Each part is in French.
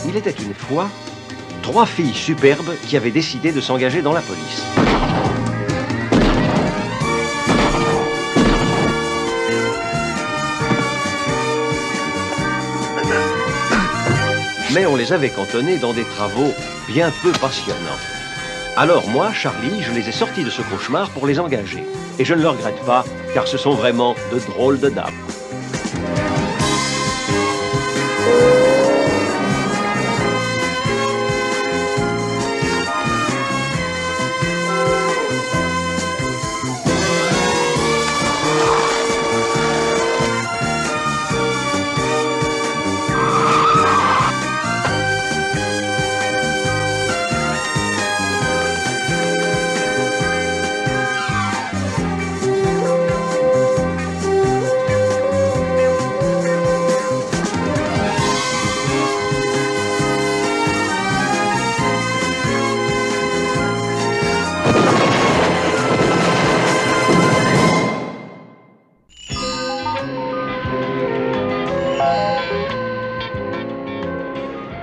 Il était une fois 3 filles superbes qui avaient décidé de s'engager dans la police. Mais on les avait cantonnées dans des travaux bien peu passionnants. Alors moi, Charlie, je les ai sortis de ce cauchemar pour les engager. Et je ne le regrette pas, car ce sont vraiment de drôles de dames.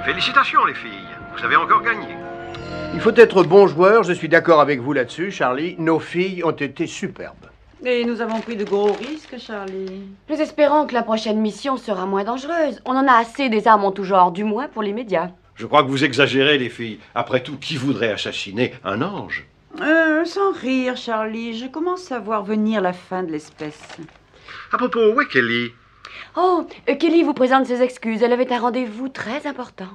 Félicitations les filles, vous avez encore gagné. Il faut être bon joueur, je suis d'accord avec vous là-dessus, Charlie. Nos filles ont été superbes. Et nous avons pris de gros risques, Charlie. Nous espérons que la prochaine mission sera moins dangereuse. On en a assez des armes en tout genre, du moins pour les médias. Je crois que vous exagérez, les filles. Après tout, qui voudrait assassiner un ange? Sans rire, Charlie, je commence à voir venir la fin de l'espèce. À propos, où est Kelly? Oh, Kelly vous présente ses excuses. Elle avait un rendez-vous très important.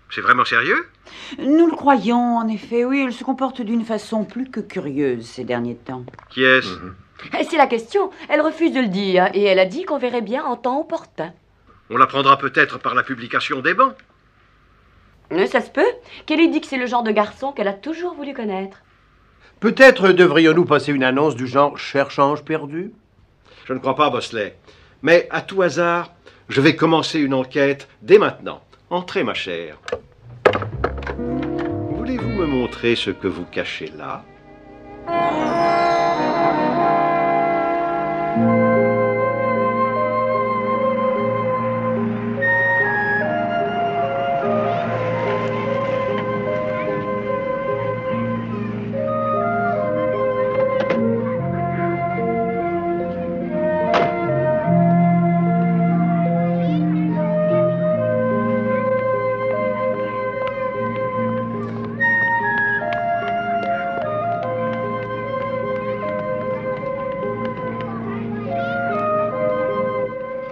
C'est vraiment sérieux? Nous le croyons, en effet, oui. Elle se comporte d'une façon plus que curieuse ces derniers temps. Qui est-ce? C'est la question. Elle refuse de le dire et elle a dit qu'on verrait bien en temps opportun. On l'apprendra peut-être par la publication des bancs. Ça se peut. Kelly dit que c'est le genre de garçon qu'elle a toujours voulu connaître. Peut-être devrions-nous passer une annonce du genre « Cherche ange perdu » ? Je ne crois pas, Bosley. Mais à tout hasard, je vais commencer une enquête dès maintenant. Entrez, ma chère. Voulez-vous me montrer ce que vous cachez là?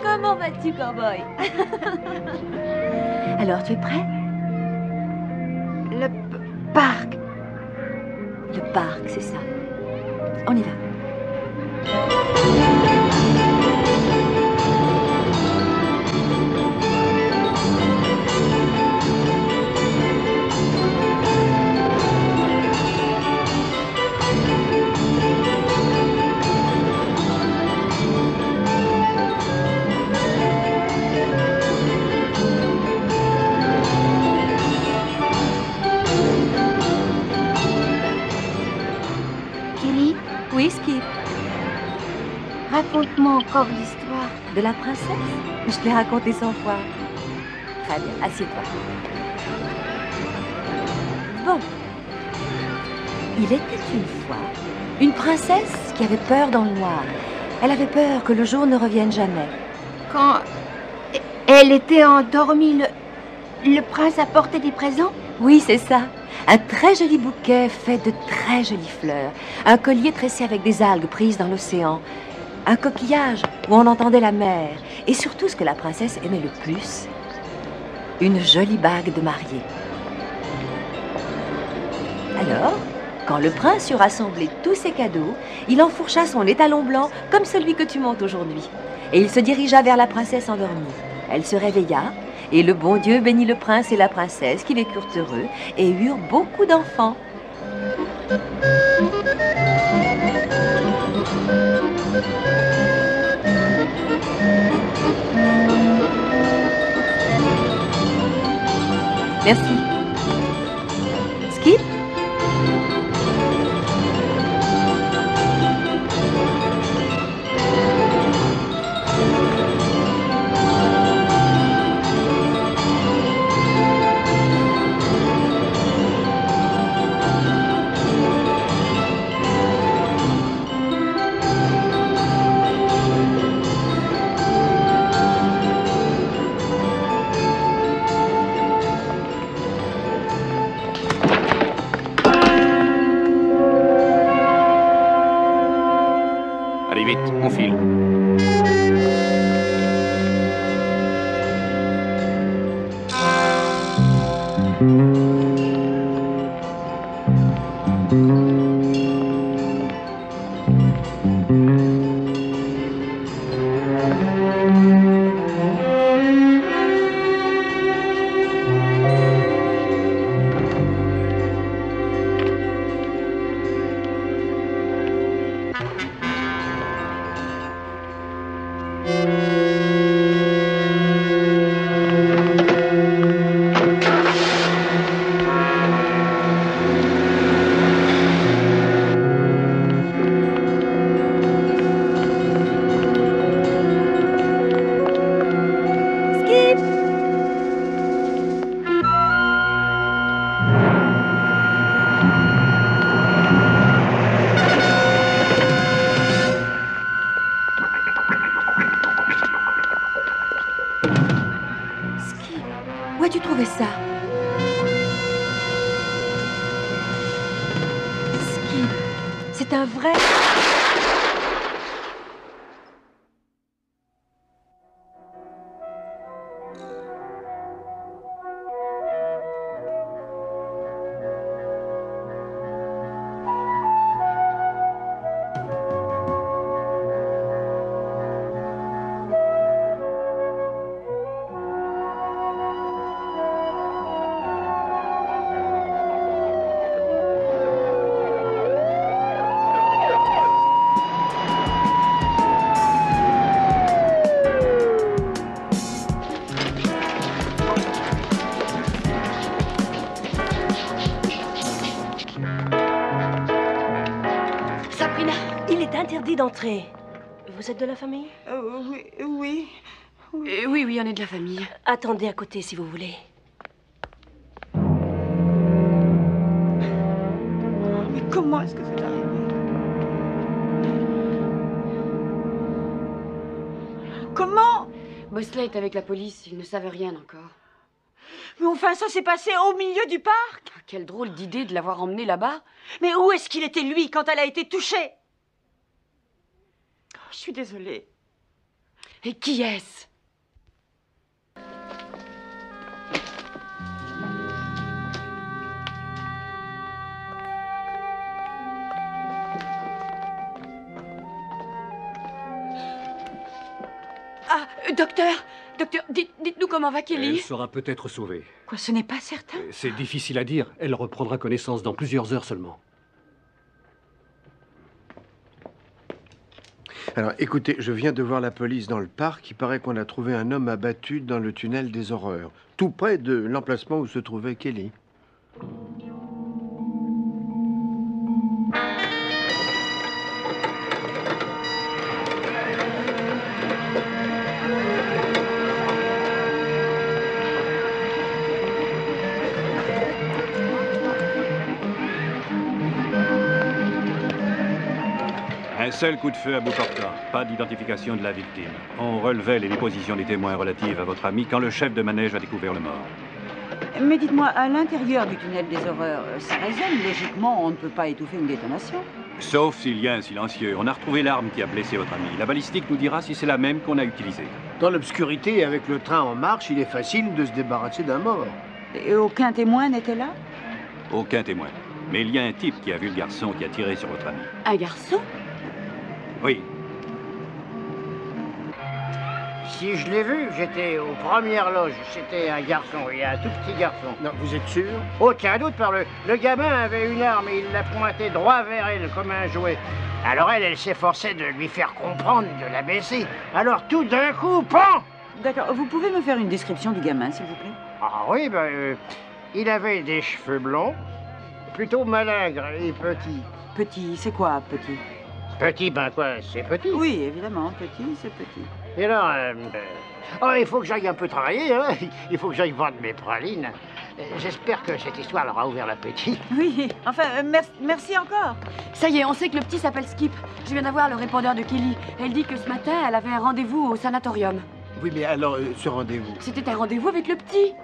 Comment vas-tu, cowboy? Alors, tu es prêt? Le parc. Le parc, c'est ça. On y va. Kelly, Oui, Skip. raconte-moi encore l'histoire. De la princesse? Je te l'ai raconté 100 fois. Très bien, assieds-toi. Bon. Il était une fois une princesse qui avait peur dans le noir. Elle avait peur que le jour ne revienne jamais. Quand elle était endormie, le prince apportait des présents? Oui, c'est ça. Un très joli bouquet fait de très jolies fleurs. Un collier tressé avec des algues prises dans l'océan. Un coquillage où on entendait la mer. Et surtout, ce que la princesse aimait le plus, une jolie bague de mariée. Alors, quand le prince eut rassemblé tous ses cadeaux, il enfourcha son étalon blanc comme celui que tu montes aujourd'hui. Et il se dirigea vers la princesse endormie. Elle se réveilla, et le bon Dieu bénit le prince et la princesse qui vécurent heureux et eurent beaucoup d'enfants. Merci. Skip? Où as-tu trouvé ça? Skip, c'est un vrai... Interdit d'entrer. Vous êtes de la famille? Oui, oui, on est de la famille. Attendez à côté si vous voulez. Mais comment est-ce que c'est arrivé? Comment? Bosley est avec la police, ils ne savent rien encore. Mais enfin, ça s'est passé au milieu du parc. Ah, quelle drôle d'idée de l'avoir emmené là-bas. Mais où est-ce qu'il était, lui, quand elle a été touchée? Je suis désolée. Et qui est-ce? Ah, docteur, dites-nous comment va Kelly. Elle sera peut-être sauvée. Quoi, ce n'est pas certain? C'est difficile à dire. Elle reprendra connaissance dans plusieurs heures seulement. Alors, écoutez, je viens de voir la police dans le parc. Il paraît qu'on a trouvé un homme abattu dans le tunnel des horreurs, tout près de l'emplacement où se trouvait Kelly. Un seul coup de feu à bout portant. Pas d'identification de la victime. On relevait les dépositions des témoins relatives à votre ami quand le chef de manège a découvert le mort. Mais dites-moi, à l'intérieur du tunnel des horreurs, ça résonne. Logiquement, on ne peut pas étouffer une détonation. Sauf s'il y a un silencieux. On a retrouvé l'arme qui a blessé votre ami. La balistique nous dira si c'est la même qu'on a utilisée. Dans l'obscurité, avec le train en marche, il est facile de se débarrasser d'un mort. Et aucun témoin n'était là? Aucun témoin. Mais il y a un type qui a vu le garçon qui a tiré sur votre ami. Un garçon? Oui. Si je l'ai vu, j'étais aux premières loges. C'était un garçon, oui, un tout petit garçon. Non, vous êtes sûr? Aucun doute, par le gamin avait une arme et il la pointait droit vers elle comme un jouet. Alors elle s'efforçait de lui faire comprendre de la baisser. Alors tout d'un coup, pan! D'accord, vous pouvez me faire une description du gamin, s'il vous plaît? Ah oui, il avait des cheveux blonds, plutôt malingres et petits. Petit, c'est quoi, petit? Petit, ben quoi, c'est petit. Oui, évidemment, petit, c'est petit. Et là, il faut que j'aille un peu travailler, hein. Il faut que j'aille vendre mes pralines. J'espère que cette histoire leur a ouvert l'appétit. Oui, enfin, merci encore. Ça y est, on sait que le petit s'appelle Skip. Je viens d'avoir le répondeur de Kelly. Elle dit que ce matin, elle avait un rendez-vous au sanatorium. Oui, mais alors, ce rendez-vous? C'était un rendez-vous avec le petit.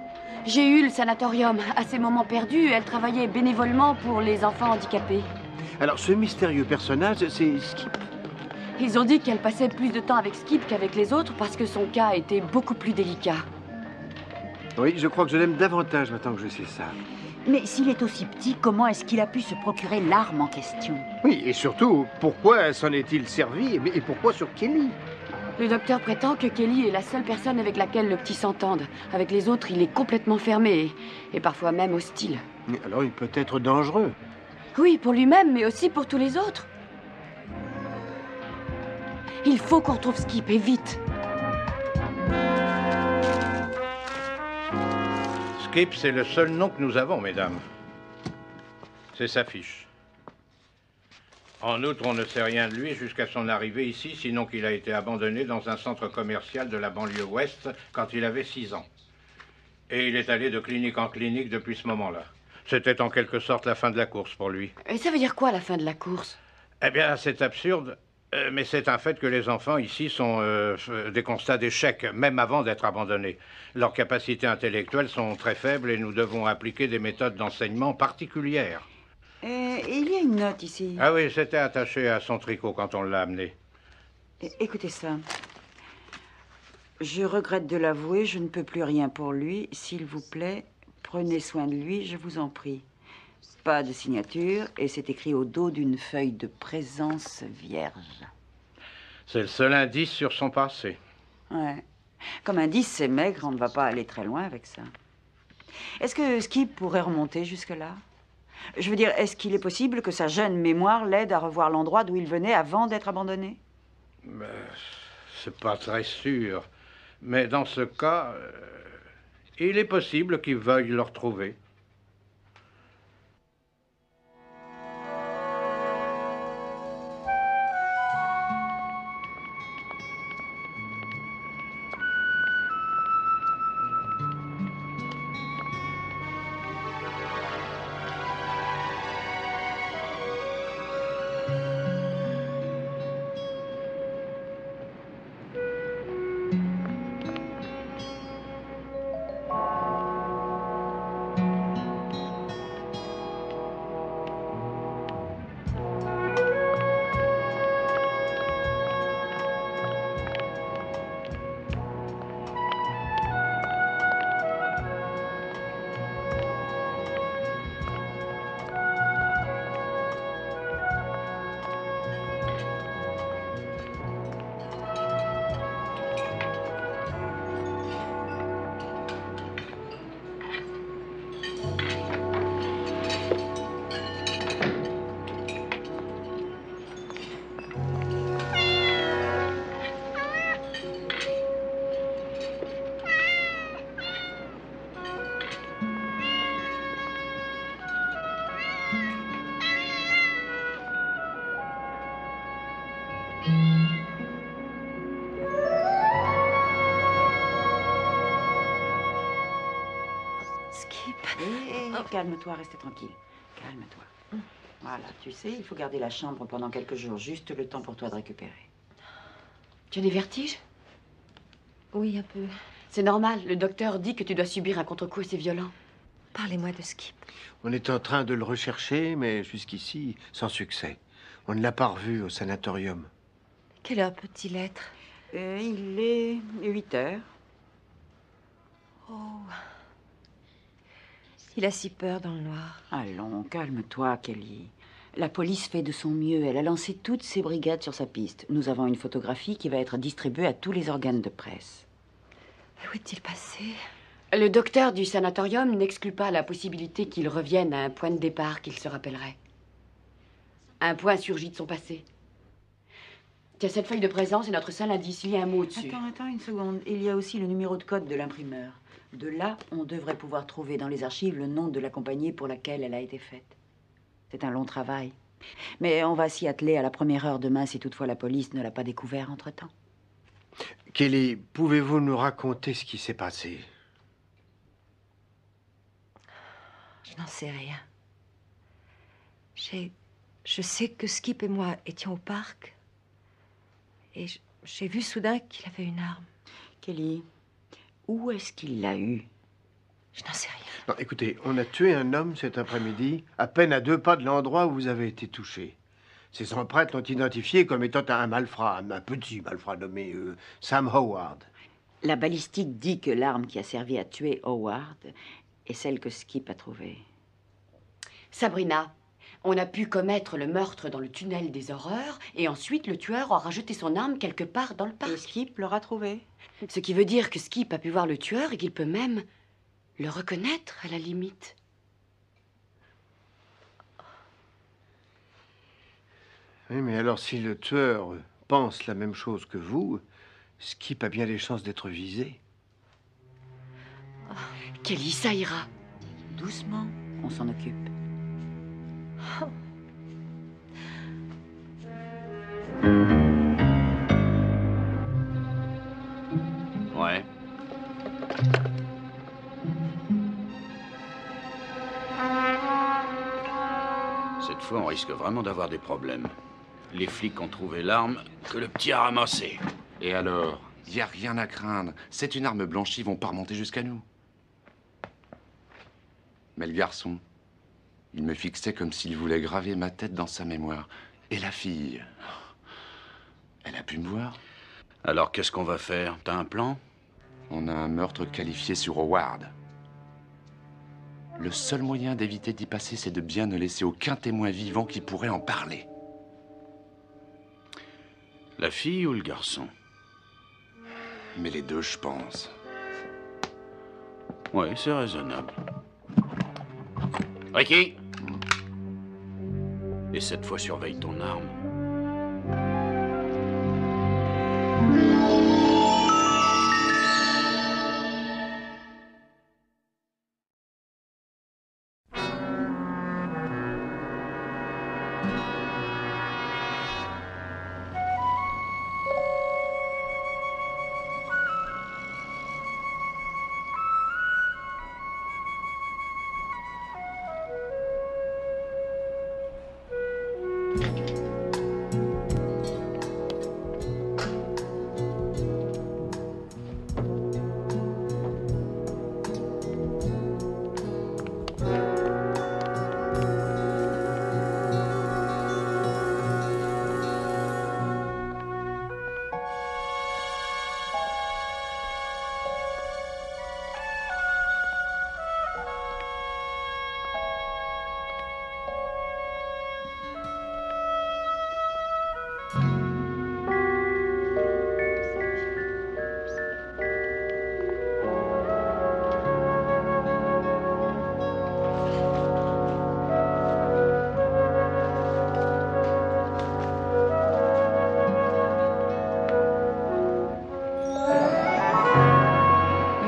J'ai eu le sanatorium. À ses moments perdus, elle travaillait bénévolement pour les enfants handicapés. Alors, ce mystérieux personnage, c'est Skip. Ils ont dit qu'elle passait plus de temps avec Skip qu'avec les autres parce que son cas était beaucoup plus délicat. Oui, je crois que je l'aime davantage maintenant que je sais ça. Mais s'il est aussi petit, comment est-ce qu'il a pu se procurer l'arme en question? Oui, et surtout, pourquoi s'en est-il servi et pourquoi sur Kelly? Le docteur prétend que Kelly est la seule personne avec laquelle le petit s'entende. Avec les autres, il est complètement fermé et parfois même hostile. Alors il peut être dangereux. Oui, pour lui-même, mais aussi pour tous les autres. Il faut qu'on retrouve Skip, et vite. Skip, c'est le seul nom que nous avons, mesdames. C'est sa fiche. En outre, on ne sait rien de lui jusqu'à son arrivée ici, sinon qu'il a été abandonné dans un centre commercial de la banlieue ouest quand il avait 6 ans. Et il est allé de clinique en clinique depuis ce moment-là. C'était en quelque sorte la fin de la course pour lui. Et ça veut dire quoi, la fin de la course? Eh bien, c'est absurde, mais c'est un fait que les enfants ici sont des constats d'échec, même avant d'être abandonnés. Leurs capacités intellectuelles sont très faibles et nous devons appliquer des méthodes d'enseignement particulières. Il y a une note ici. Ah oui, c'était attaché à son tricot quand on l'a amené. Écoutez ça. Je regrette de l'avouer, je ne peux plus rien pour lui. S'il vous plaît, prenez soin de lui, je vous en prie. Pas de signature, et c'est écrit au dos d'une feuille de présence vierge. C'est le seul indice sur son passé. Ouais. Comme indice, c'est maigre, on ne va pas aller très loin avec ça. Est-ce que Skip pourrait remonter jusque-là? Je veux dire, est-ce qu'il est possible que sa jeune mémoire l'aide à revoir l'endroit d'où il venait avant d'être abandonné? C'est pas très sûr. Mais dans ce cas, il est possible qu'il veuille le retrouver. Calme-toi, reste tranquille. Calme-toi. Voilà, tu sais, il faut garder la chambre pendant quelques jours, juste le temps pour toi de récupérer. Tu as des vertiges? Oui, un peu. C'est normal, le docteur dit que tu dois subir un contre-coup assez violent. Parlez-moi de Skip. On est en train de le rechercher, mais jusqu'ici, sans succès. On ne l'a pas revu au sanatorium. Quelle heure peut-il être? Il est 8 heures. Oh. Il a si peur dans le noir. Allons, calme-toi, Kelly. La police fait de son mieux. Elle a lancé toutes ses brigades sur sa piste. Nous avons une photographie qui va être distribuée à tous les organes de presse. Mais où est-il passé? Le docteur du sanatorium n'exclut pas la possibilité qu'il revienne à un point de départ qu'il se rappellerait. Un point surgi de son passé. Tiens, cette feuille de présence est notre seul indice. Il y a un mot dessus. Attends une seconde. Il y a aussi le numéro de code de l'imprimeur. De là, on devrait pouvoir trouver dans les archives le nom de la compagnie pour laquelle elle a été faite. C'est un long travail. Mais on va s'y atteler à la première heure demain si toutefois la police ne l'a pas découvert entre-temps. Kelly, pouvez-vous nous raconter ce qui s'est passé? Je n'en sais rien. Je sais que Skip et moi étions au parc. Et j'ai vu soudain qu'il avait une arme. Kelly, où est-ce qu'il l'a eue? Je n'en sais rien. Non, écoutez, on a tué un homme cet après-midi, à peine à 2 pas de l'endroit où vous avez été touché. Ses empreintes l'ont identifié comme étant un malfrat, un petit malfrat nommé Sam Howard. La balistique dit que l'arme qui a servi à tuer Howard est celle que Skip a trouvée. Sabrina, on a pu commettre le meurtre dans le tunnel des horreurs et ensuite le tueur aura jeté son arme quelque part dans le parc. Et Skip l'aura trouvée. Ce qui veut dire que Skip a pu voir le tueur et qu'il peut même le reconnaître à la limite. Oui, mais alors si le tueur pense la même chose que vous, Skip a bien des chances d'être visé. Kelly, ça ira. Doucement, on s'en occupe. Ouais. Cette fois, on risque vraiment d'avoir des problèmes. Les flics ont trouvé l'arme que le petit a ramassée. Et alors? Y a rien à craindre. C'est une arme blanchie, ils vont pas remonter jusqu'à nous. Mais le garçon, il me fixait comme s'il voulait graver ma tête dans sa mémoire. Et la fille, elle a pu me voir. Alors, qu'est-ce qu'on va faire? T'as un plan? On a un meurtre qualifié sur Howard. Le seul moyen d'éviter d'y passer, c'est de bien ne laisser aucun témoin vivant qui pourrait en parler. La fille ou le garçon? Mais les deux, je pense. Oui, c'est raisonnable. Ricky! Et cette fois, surveille ton arme.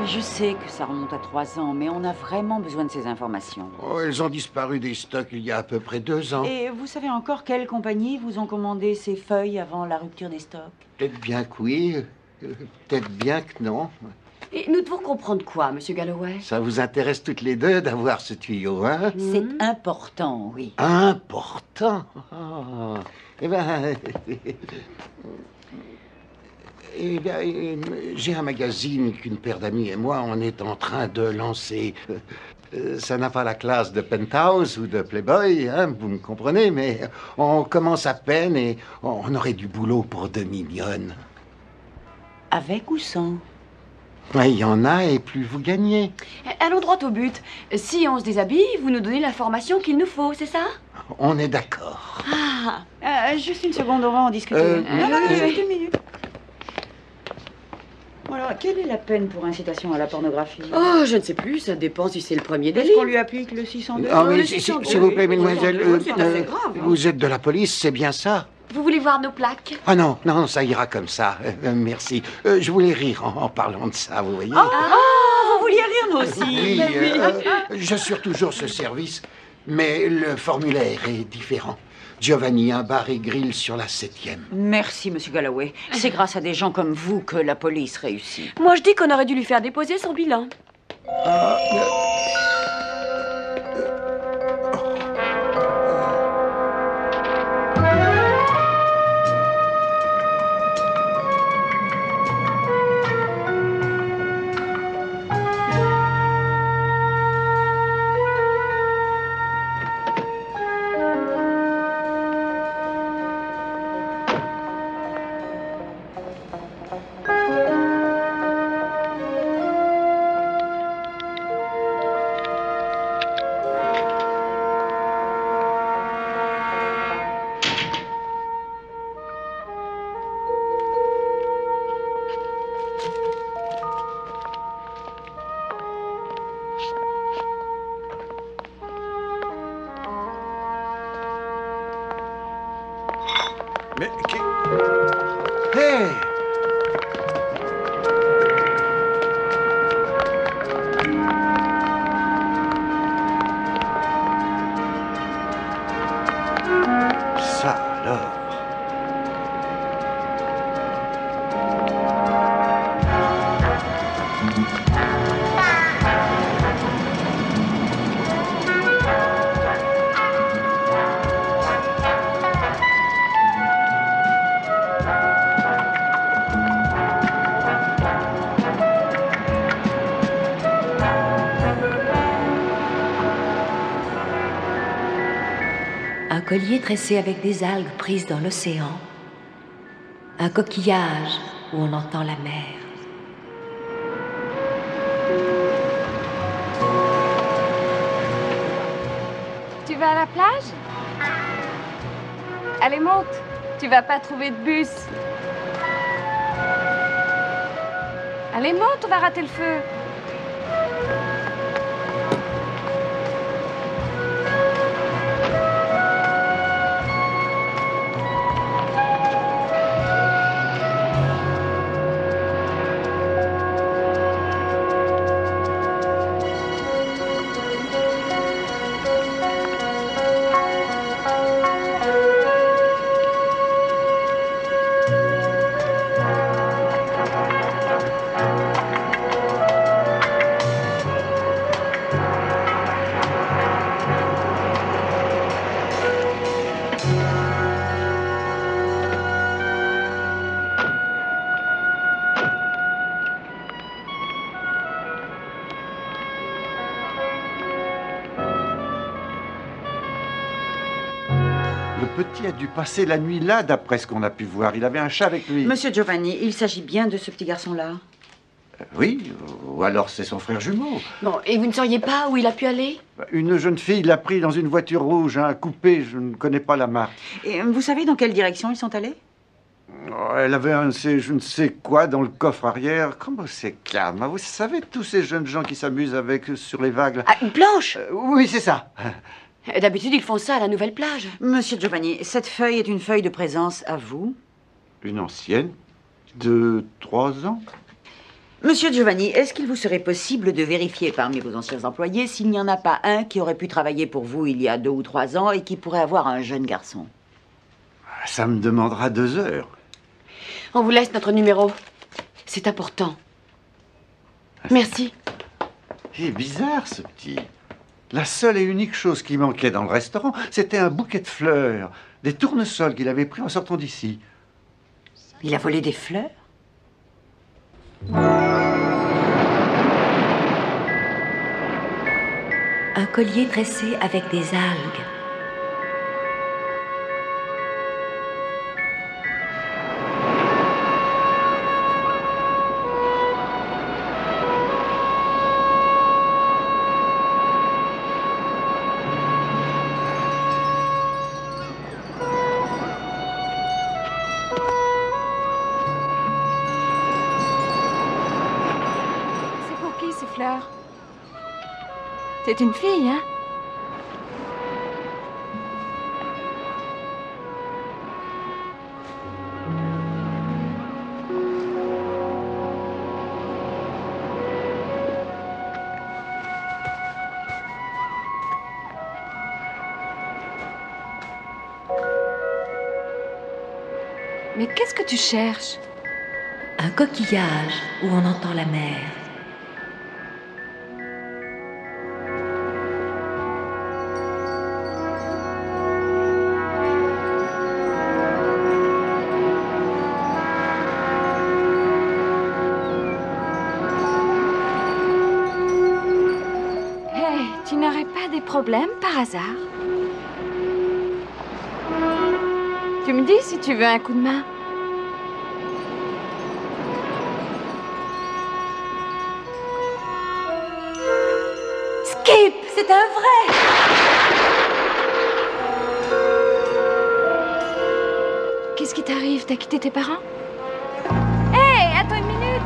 Je sais que ça remonte à 3 ans, mais on a vraiment besoin de ces informations. Oh, elles ont disparu des stocks il y a à peu près 2 ans. Et vous savez encore quelles compagnies vous ont commandé ces feuilles avant la rupture des stocks? Peut-être bien que oui, peut-être bien que non. Et nous devons comprendre quoi, Monsieur Galloway? Ça vous intéresse toutes les deux d'avoir ce tuyau, hein? C'est important, oui. Important? Oh. Eh bien, j'ai un magazine qu'une paire d'amis et moi, on est en train de lancer. Ça n'a pas la classe de Penthouse ou de Playboy, hein, vous me comprenez, mais on commence à peine et on aurait du boulot pour 2 millions. Avec ou sans? Oui, il y en a et plus vous gagnez. Allons droit au but. Si on se déshabille, vous nous donnez l'information qu'il nous faut, c'est ça? On est d'accord. Juste une seconde, on va en discuter. Non, juste une minute. Alors, quelle est la peine pour incitation à la pornographie? Oh, je ne sais plus, ça dépend si c'est le premier délit. Est-ce qu'on lui applique le 602? Ah, mais s'il vous plaît, mesdemoiselles, c'est assez grave. vous êtes de la police, c'est bien ça? Vous voulez voir nos plaques? Ah non, non, ça ira comme ça. Merci. Je voulais rire en parlant de ça, vous voyez. Vous vouliez rire, nous aussi? Oui, j'assure toujours ce service, mais le formulaire est différent. Giovanni, un bar et grill sur la 7e. Merci, Monsieur Galloway. C'est grâce à des gens comme vous que la police réussit. Moi, je dis qu'on aurait dû lui faire déposer son bilan. Mais... Hé! Ça alors. Un collier tressé avec des algues prises dans l'océan. Un coquillage où on entend la mer. Tu vas à la plage? Allez, monte. Tu vas pas trouver de bus. Allez, monte, on va rater le feu. Le petit a dû passer la nuit là, d'après ce qu'on a pu voir. Il avait un chat avec lui. Monsieur Giovanni, il s'agit bien de ce petit garçon-là. Oui, ou alors c'est son frère jumeau. Bon, et vous ne sauriez pas où il a pu aller? Une jeune fille l'a pris dans une voiture rouge, un coupé, je ne connais pas la marque. Et vous savez dans quelle direction ils sont allés? Oh, elle avait un je ne sais quoi dans le coffre arrière. Comment c'est calme, hein? Vous savez, tous ces jeunes gens qui s'amusent avec sur les vagues. Là. Ah, une planche? Oui, c'est ça. D'habitude, ils font ça à la nouvelle plage. Monsieur Giovanni, cette feuille est une feuille de présence à vous? Une ancienne, de 3 ans. Monsieur Giovanni, est-ce qu'il vous serait possible de vérifier parmi vos anciens employés s'il n'y en a pas un qui aurait pu travailler pour vous il y a 2 ou 3 ans et qui pourrait avoir un jeune garçon? Ça me demandera 2 heures. On vous laisse notre numéro. C'est important. Merci. C'est bizarre, ce petit. La seule et unique chose qui manquait dans le restaurant, c'était un bouquet de fleurs, des tournesols qu'il avait pris en sortant d'ici. Il a volé des fleurs? Un collier tressé avec des algues. C'est une fille, hein? Mais qu'est-ce que tu cherches? Un coquillage où on entend la mer. Tu n'aurais pas des problèmes par hasard? Tu me dis si tu veux un coup de main. Skip, c'est un vrai! Qu'est-ce qui t'arrive? T'as quitté tes parents? Hé, attends une minute!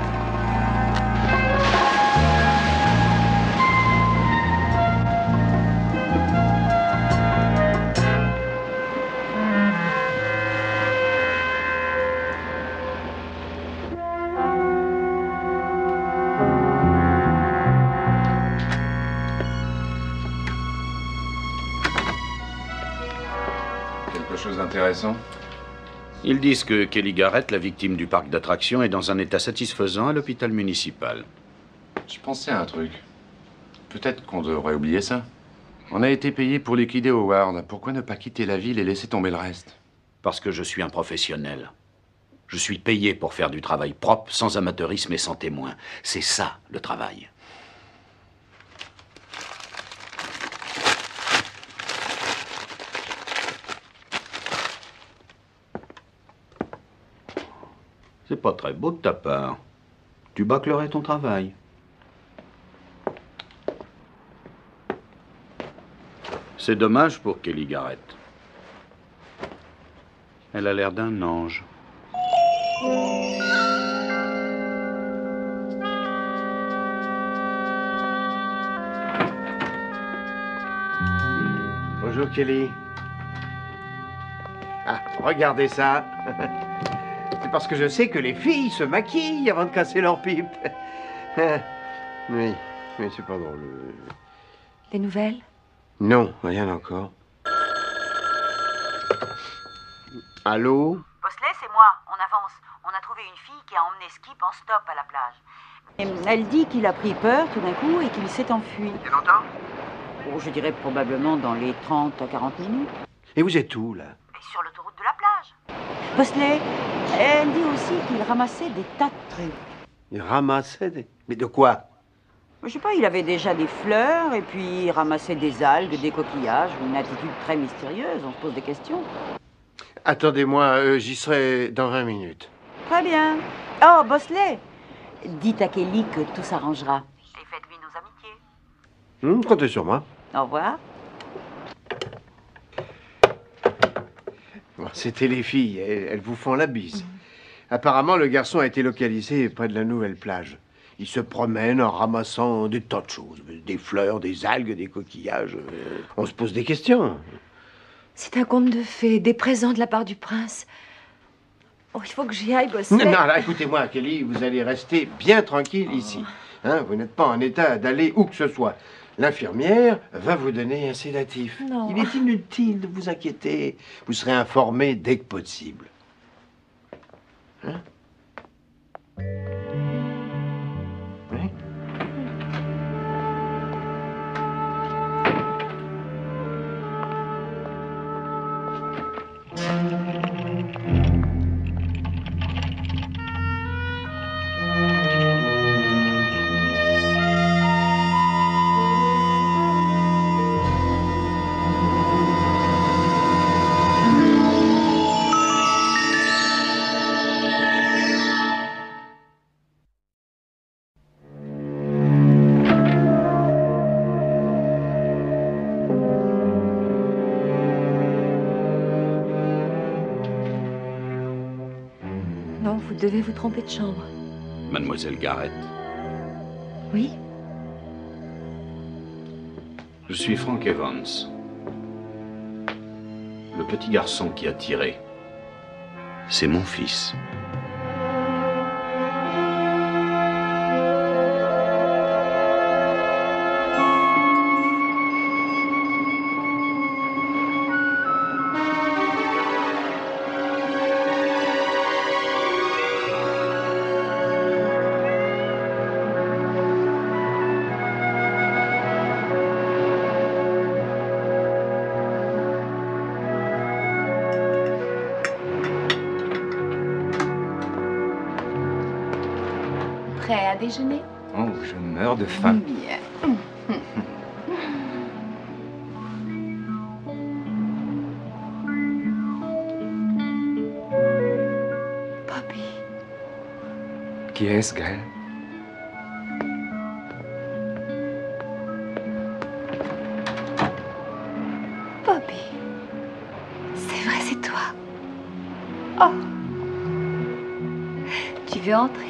chose d'intéressant? Ils disent que Kelly Garrett, la victime du parc d'attractions, est dans un état satisfaisant à l'hôpital municipal. Je pensais à un truc. Peut-être qu'on devrait oublier ça. On a été payé pour liquider Howard. Pourquoi ne pas quitter la ville et laisser tomber le reste? Parce que je suis un professionnel. Je suis payé pour faire du travail propre, sans amateurisme et sans témoin. C'est ça, le travail. C'est pas très beau de ta part. Tu bâclerais ton travail. C'est dommage pour Kelly Garrett. Elle a l'air d'un ange. Bonjour Kelly. Ah, regardez ça. C'est parce que je sais que les filles se maquillent avant de casser leur pipe. Oui, mais c'est pas drôle. Des nouvelles? Non, rien encore. Allô? Bosley, c'est moi. On avance. On a trouvé une fille qui a emmené Skip en stop à la plage. Et elle dit qu'il a pris peur tout d'un coup et qu'il s'est enfui. Il y a longtemps? Oh, je dirais probablement dans les 30 à 40 minutes. Et vous êtes où, là? Et sur l'autoroute de la plage. Bosley, elle dit aussi qu'il ramassait des tas de trucs. Il ramassait des... Mais de quoi? Je sais pas, il avait déjà des fleurs et puis il ramassait des algues, des coquillages. Une attitude très mystérieuse, on se pose des questions. Attendez-moi, j'y serai dans 20 minutes. Très bien. Oh, Bosley, dites à Kelly que tout s'arrangera. Et faites-lui nos amitiés. Comptez sur moi. Au revoir. Bon, c'était les filles, elles vous font la bise. Apparemment, le garçon a été localisé près de la nouvelle plage. Il se promène en ramassant des tas de choses. Des fleurs, des algues, des coquillages. On se pose des questions. C'est un conte de fées, des présents de la part du prince. Oh, il faut que j'y aille, Bosley. Non, là, écoutez-moi, Kelly, vous allez rester bien tranquille ici. Hein, vous n'êtes pas en état d'aller où que ce soit. L'infirmière va vous donner un sédatif. Non. Il est inutile de vous inquiéter. Vous serez informé dès que possible. Hein? Oui? Non, vous devez vous tromper de chambre. Mademoiselle Garrett, Oui? je suis Frank Evans. Le petit garçon qui a tiré, c'est mon fils. Prêt à déjeuner? Oh, je meurs de faim. Bien. Bobby. Qui est-ce, Gaël? Bobby. C'est vrai, c'est toi. Oh. Tu veux entrer?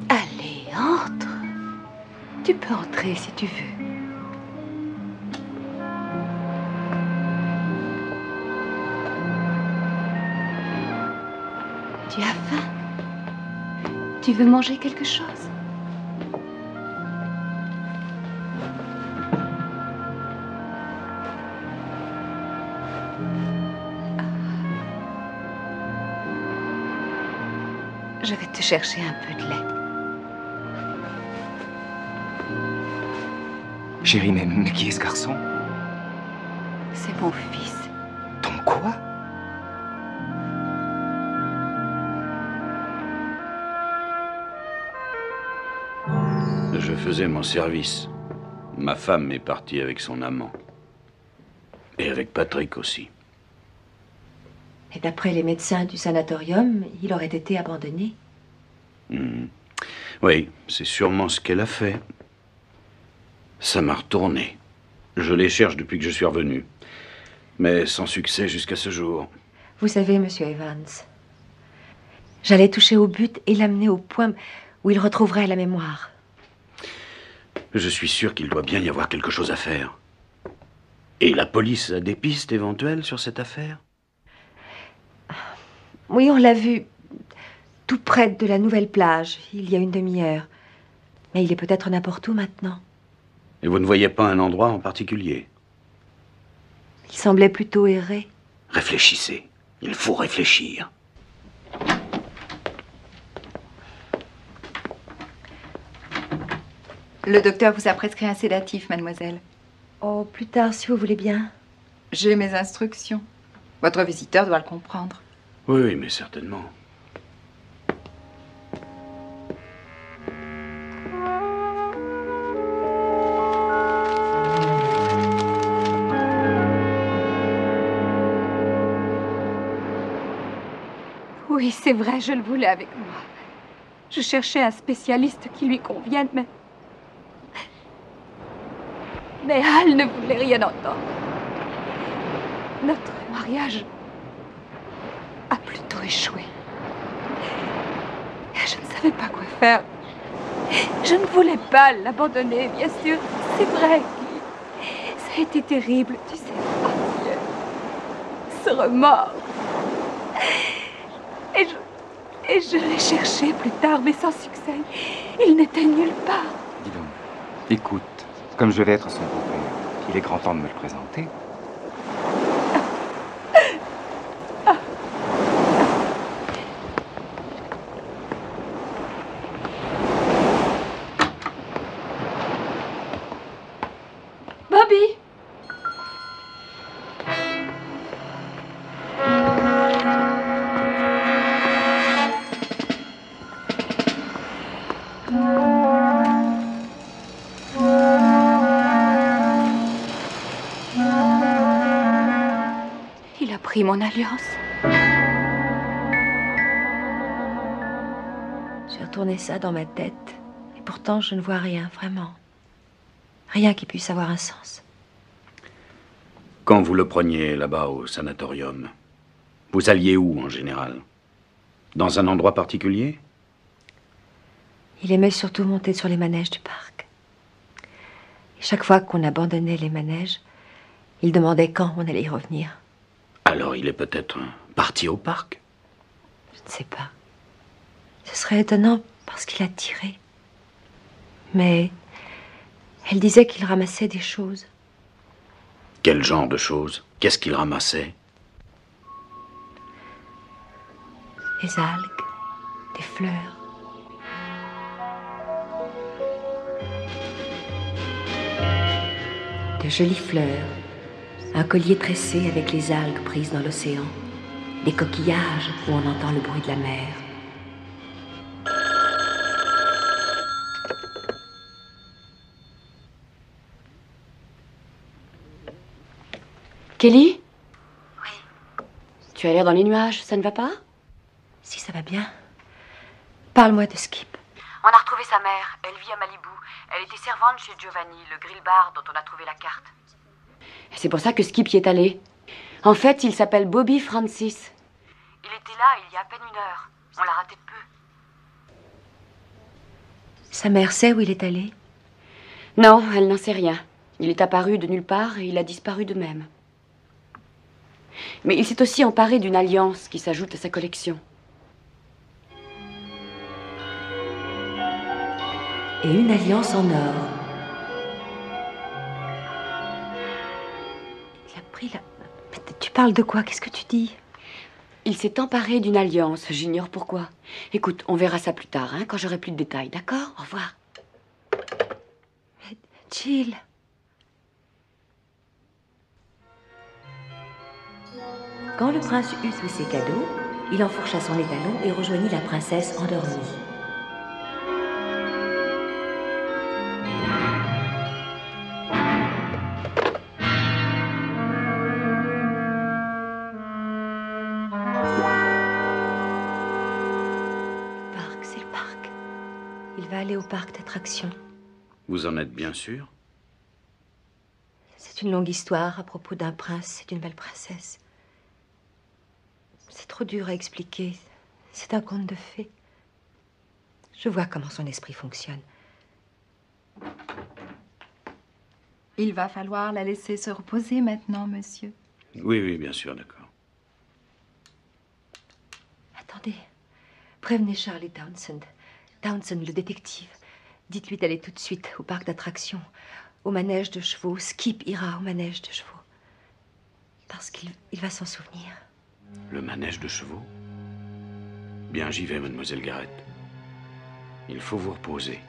Allez, entre. Tu peux entrer si tu veux. Tu as faim? Tu veux manger quelque chose? chercher un peu de lait. Chérie, mais qui est ce garçon? C'est mon fils. Ton quoi? Je faisais mon service. Ma femme est partie avec son amant. Et avec Patrick aussi. Et d'après les médecins du sanatorium, il aurait été abandonné. Oui, c'est sûrement ce qu'elle a fait. Ça m'a retourné. Je les cherche depuis que je suis revenu. Mais sans succès jusqu'à ce jour. Vous savez, monsieur Evans, j'allais toucher au but et l'amener au point où il retrouverait la mémoire. Je suis sûr qu'il doit bien y avoir quelque chose à faire. Et la police a des pistes éventuelles sur cette affaire? Oui, on l'a vu tout près de la nouvelle plage, il y a une demi-heure. Mais il est peut-être n'importe où maintenant. Et vous ne voyez pas un endroit en particulier? Il semblait plutôt errer. Réfléchissez. Il faut réfléchir. Le docteur vous a prescrit un sédatif, mademoiselle. Oh, plus tard, si vous voulez bien. J'ai mes instructions. Votre visiteur doit le comprendre. Oui, mais certainement. Oui, c'est vrai, je le voulais avec moi. Je cherchais un spécialiste qui lui convienne, mais Al ne voulait rien entendre. Notre mariage a plutôt échoué. Et je ne savais pas quoi faire. Je ne voulais pas l'abandonner, bien sûr. C'est vrai que ça a été terrible, tu sais. Oh, Dieu. Ce remords. Et je l'ai cherché plus tard, mais sans succès. Il n'était nulle part. Dis donc, écoute, comme je vais être son beau-père, il est grand temps de me le présenter. Bobby! Il a pris mon alliance. J'ai retourné ça dans ma tête. Et pourtant, je ne vois rien, vraiment. Rien qui puisse avoir un sens. Quand vous le preniez là-bas au sanatorium, vous alliez où en général? Dans un endroit particulier? Il aimait surtout monter sur les manèges du parc. Et chaque fois qu'on abandonnait les manèges, il demandait quand on allait y revenir. Alors il est peut-être parti au parc? Je ne sais pas. Ce serait étonnant parce qu'il a tiré. Mais elle disait qu'il ramassait des choses. Quel genre de choses? Qu'est-ce qu'il ramassait? Des algues, des fleurs. De jolies fleurs. Un collier tressé avec les algues prises dans l'océan. Des coquillages où on entend le bruit de la mer. Kelly? Oui. Tu as l'air dans les nuages, ça ne va pas? Si, ça va bien. Parle-moi de Skip. On a retrouvé sa mère. Elle vit à Malibu. Elle était servante chez Giovanni, le grill bar dont on a trouvé la carte. C'est pour ça que Skip y est allé. En fait, il s'appelle Bobby Francis. Il était là il y a à peine 1 heure. On l'a raté de peu. Sa mère sait où il est allé? Non, elle n'en sait rien. Il est apparu de nulle part et il a disparu de même. Mais il s'est aussi emparé d'une alliance qui s'ajoute à sa collection. Et une alliance en or. Il a pris la... Mais tu parles de quoi? Qu'est-ce que tu dis? Il s'est emparé d'une alliance, j'ignore pourquoi. Écoute, on verra ça plus tard, hein, quand j'aurai plus de détails, d'accord? Au revoir. Jill. Quand le prince eut tous ses cadeaux, il enfourcha son étalon et rejoignit la princesse endormie. C'est le parc. Il va aller au parc d'attractions. Vous en êtes bien sûr? C'est une longue histoire à propos d'un prince et d'une belle princesse. C'est trop dur à expliquer. C'est un conte de fées. Je vois comment son esprit fonctionne. Il va falloir la laisser se reposer maintenant, monsieur. Oui, oui, bien sûr, d'accord. Attendez. Prévenez Charlie Townsend. Townsend, le détective. Dites-lui d'aller tout de suite au parc d'attractions, au manège de chevaux. Skip ira au manège de chevaux. Parce qu'il va s'en souvenir. Le manège de chevaux? Bien, j'y vais, mademoiselle Garrett. Il faut vous reposer.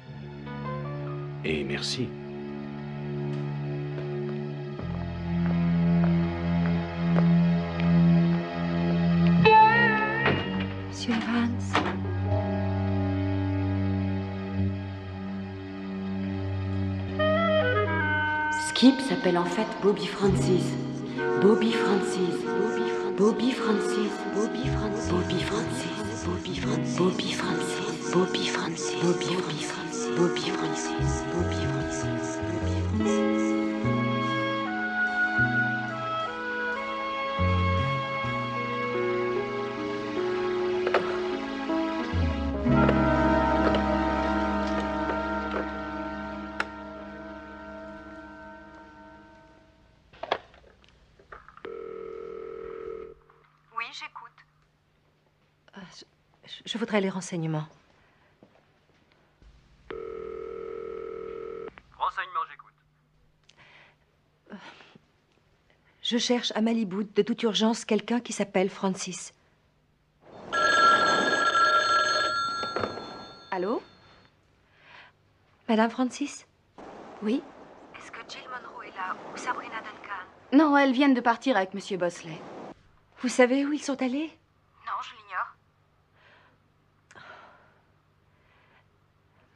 Et merci. Monsieur Evans. Skip s'appelle en fait Bobby Francis. Bobby Francis. Bobby Francis. Bobby Francis. Bobby Francis. Bobby Francis. Bobby Francis. Bobby Francis. Bobby Francis. Bobby Francis. Bobby Francis. Oui, j'écoute. Je voudrais les renseignements. Renseignements, j'écoute. Je cherche à Malibu, de toute urgence, quelqu'un qui s'appelle Francis. Allô? Madame Francis? Oui? Est-ce que Jill Monroe est là, ou Sabrina Duncan? Non, elles viennent de partir avec Monsieur Bosley. Vous savez où ils sont allés? Non, je l'ignore.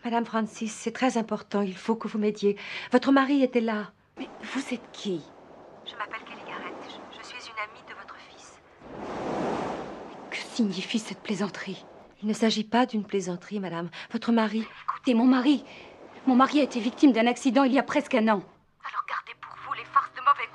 Madame Francis, c'est très important, il faut que vous m'aidiez. Votre mari était là. Mais vous êtes qui? Je m'appelle Kelly Garrett, je suis une amie de votre fils. Que signifie cette plaisanterie? Il ne s'agit pas d'une plaisanterie, madame. Votre mari... Écoutez, mon mari a été victime d'un accident il y a presque un an. Alors gardez pour vous les farces de mauvais goût.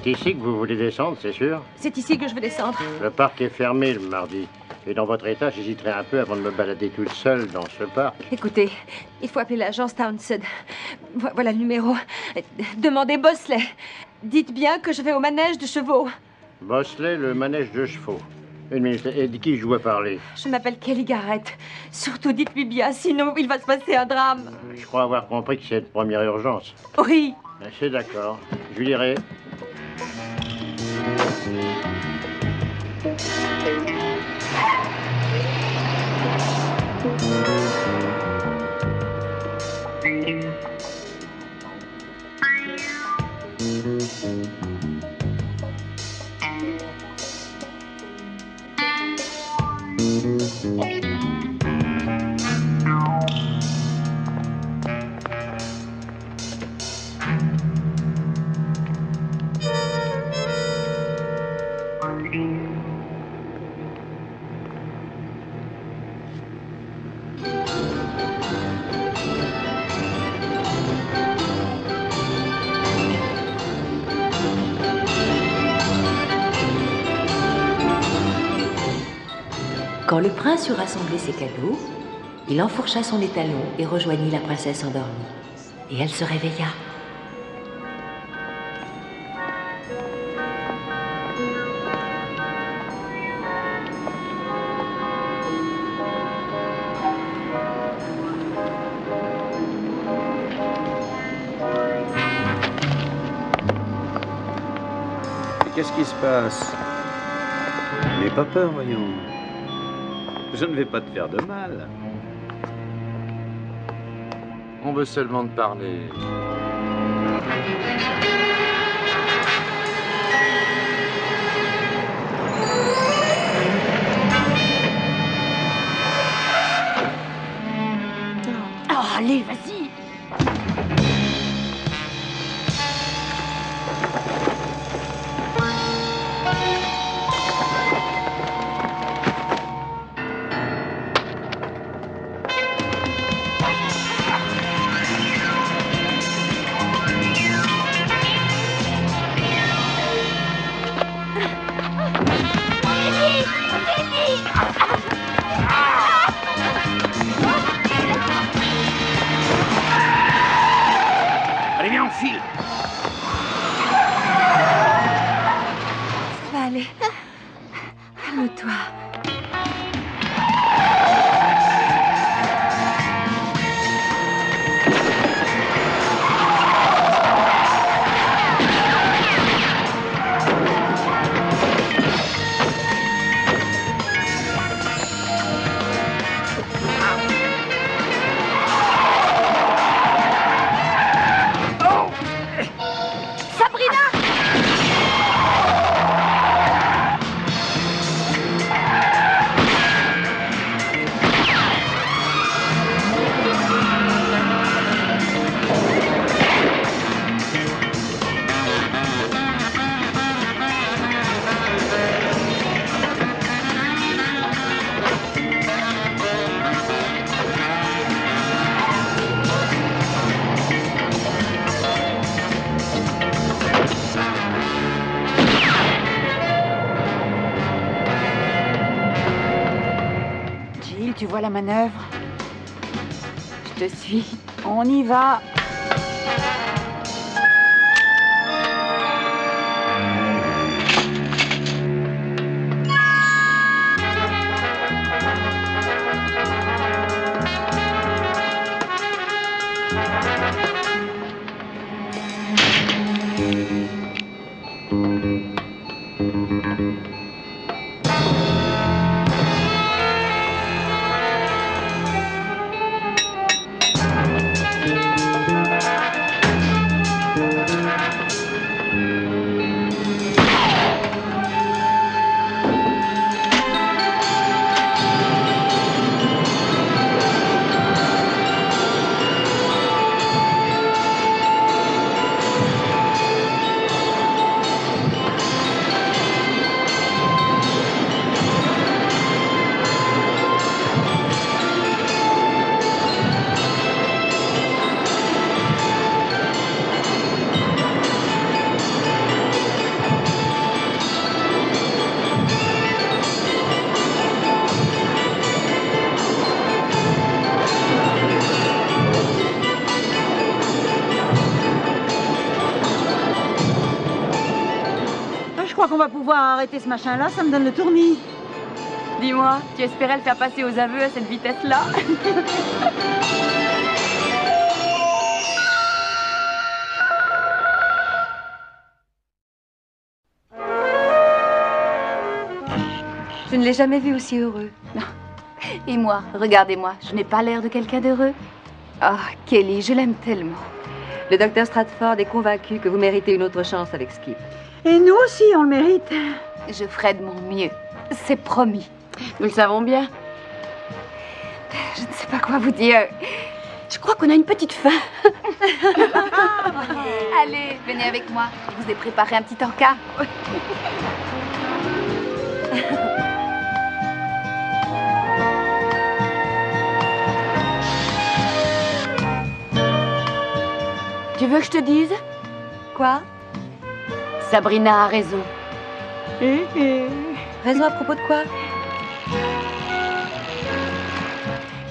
C'est ici que vous voulez descendre, c'est sûr? C'est ici que je veux descendre. Le parc est fermé le mardi. Et dans votre état, j'hésiterai un peu avant de me balader toute seule dans ce parc. Écoutez, il faut appeler l'agence Townsend. Voilà le numéro. Demandez Bosley. Dites bien que je vais au manège de chevaux. Bosley, le manège de chevaux. Une minute, et de qui je dois parler? Je m'appelle Kelly Garrett. Surtout dites-lui bien, sinon il va se passer un drame. Je crois avoir compris que c'est de première urgence. Oui. C'est d'accord. Je lui dirai. Quand le prince eut rassemblé ses cadeaux, il enfourcha son étalon et rejoignit la princesse endormie. Et elle se réveilla. Qu'est-ce qui se passe? N'aie pas peur, voyons. Je ne vais pas te faire de mal. On veut seulement te parler. Oh, allez, vas-y. Allez, viens, on file. Ça va aller. Calme-toi. Tu vois la manœuvre? Je te suis. On y va. crois qu'on va pouvoir arrêter ce machin-là, ça me donne le tournis. Dis-moi, tu espérais le faire passer aux aveux à cette vitesse-là? Je ne l'ai jamais vu aussi heureux. Et moi, regardez-moi, je n'ai pas l'air de quelqu'un d'heureux. Ah, Kelly, je l'aime tellement. Le docteur Stratford est convaincu que vous méritez une autre chance avec Skip. Et nous aussi, on le mérite. Je ferai de mon mieux. C'est promis. Nous le savons bien. Je ne sais pas quoi vous dire. Je crois qu'on a une petite faim. Allez, venez avec moi. Je vous ai préparé un petit encas. Tu veux que je te dise? Quoi? Sabrina a raison. Raison à propos de quoi?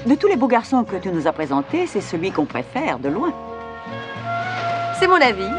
De tous les beaux garçons que tu nous as présentés, c'est celui qu'on préfère, de loin. C'est mon avis.